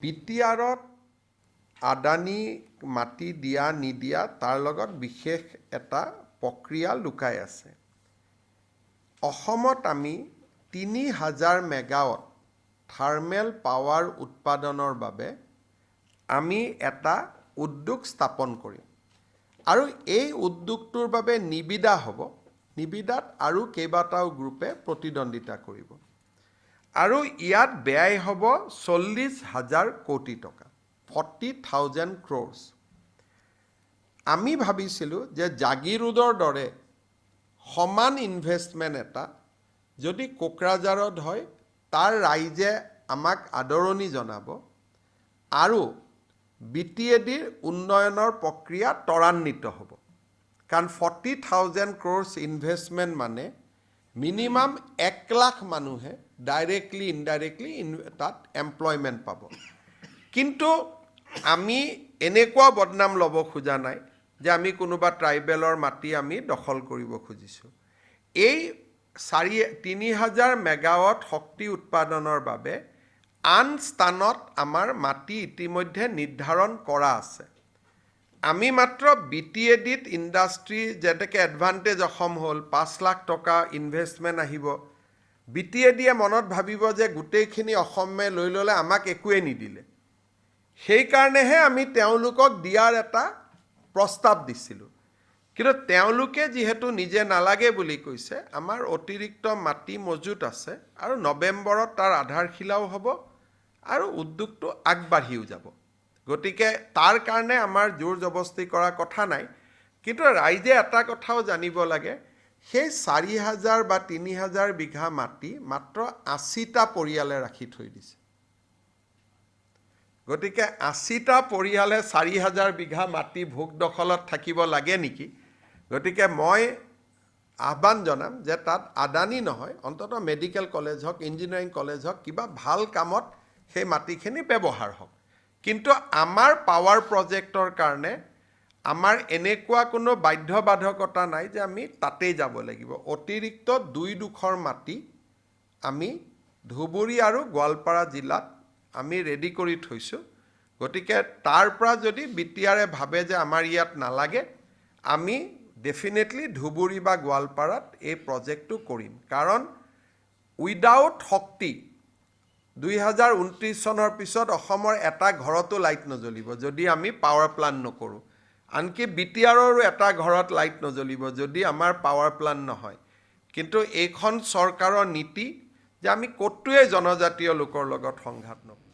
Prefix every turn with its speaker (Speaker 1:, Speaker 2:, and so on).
Speaker 1: বিটিআৰত আদানী মাটি দিয়া নিদিয়া তাৰ লগত বিশেষ এটা প্ৰক্ৰিয়া লুকাই আছে। অসমত আমি ৩,০০০ মেগাৱাট থাৰ্মেল পাৱাৰ উৎপাদনৰ বাবে আমি এটা উদ্যোগ স্থাপন কৰিম আৰু এই উদ্যোগটোৰ বাবে নিবিদা হ'ব। নিবিদাত আৰু কেইবাটাও গ্ৰুপে প্ৰতিদ্বন্দ্বিতা কৰিব আৰু ইয়াত ব্যয় হ'ব ৪০,০০০ কোটি টকা, 40,000 crores। আমি ভাবিছিলোঁ যে জাগিৰোডৰ দৰে সমান ইনভেষ্টমেণ্ট এটা যদি কোকৰাঝাৰত হয়, তাৰ ৰাইজে আমাক আদৰণি জনাব আৰু BTADৰ উন্নয়নৰ প্ৰক্ৰিয়া ত্বৰান্বিত হ'ব। কাৰণ 40,000 crores ইনভেষ্টমেণ্ট মানে মিনিমাম 1 লাখ মানুহে ডাইৰেক্টলি ইনডাইৰেক্টলি তাত এমপ্লয়মেণ্ট পাব। কিন্তু আমি এনেকুৱা বদনাম ল'ব খোজা নাই যে আমি কোনোবা ট্ৰাইবেলৰ মাটি আমি দখল কৰিব খুজিছোঁ। এই ৩,০০০ মেগাৱাট শক্তি উৎপাদনৰ বাবে আন স্থানত আমাৰ মাটি ইতিমধ্যে নিৰ্ধাৰণ কৰা আছে। আমি মাত্ৰ BTADত ইণ্ডাষ্ট্ৰী যেনেকৈ এডভান্টেজ অসম হ'ল, ৫ লাখ টকা ইনভেষ্টমেণ্ট আহিব। BTADয়ে মনত ভাবিব যে গোটেইখিনি অসমে লৈ ল'লে, আমাক একোৱে নিদিলে। সেইকাৰণেহে আমি তেওঁলোকক দিয়াৰ এটা প্ৰস্তাৱ দিছিলোঁ। কিন্তু তেওঁলোকে যিহেতু নিজে নালাগে বুলি কৈছে, আমাৰ অতিৰিক্ত মাটি মজুত আছে আৰু নৱেম্বৰত তাৰ আধাৰশিলাও হ'ব আৰু উদ্যোগটো আগবাঢ়িও যাব। গতিকে তাৰ কাৰণে আমাৰ জোৰ জবস্তি কৰা কথা নাই। কিন্তু ৰাইজে এটা কথাও জানিব লাগে, সেই ৪,০০০ বা ৩,০০০ বিঘা মাটি মাত্ৰ ৮০টা পৰিয়ালে ৰাখি থৈ দিছে। গতিকে ৮০টা পৰিয়ালে ৪,০০০ বিঘা মাটি ভোগ দখলত থাকিব লাগে নেকি? গতিকে মই আহ্বান জনাম যে তাত আদানী নহয়, অন্ততঃ মেডিকেল কলেজ হওক, ইঞ্জিনিয়াৰিং কলেজ হওক, কিবা ভাল কামত সেই মাটিখিনি ব্যৱহাৰ হওক। কিন্তু আমাৰ পাৱাৰ প্ৰজেক্টৰ কাৰণে আমাৰ এনেকুৱা কোনো বাধ্যবাধকতা নাই যে আমি তাতেই যাব লাগিব। অতিৰিক্ত 2ডোখৰ মাটি আমি ধুবুৰী আৰু গোৱালপাৰা জিলাত আমি ৰেডি কৰি থৈছোঁ। গতিকে তাৰ পৰা যদি BTAৰে ভাবে যে আমাৰ ইয়াত নালাগে, আমি ডেফিনেটলি ধুবুৰী বা গোৱালপাৰাত এই প্ৰজেক্টটো কৰিম। কাৰণ উইদাউট শক্তি 2029 চনৰ পিছত অসমৰ এটা ঘৰতো লাইট নজ্বলিব যদি আমি পাৱাৰ প্লাণ্ট নকৰোঁ। আনকি BTAৰৰো এটা ঘৰত লাইট নজ্বলিব যদি আমাৰ পাৱাৰ প্লাণ্ট নহয়। কিন্তু এইখন চৰকাৰৰ নীতি যে আমি ক'তোৱে জনজাতীয় লোকৰ লগত সংঘাত নকৰোঁ।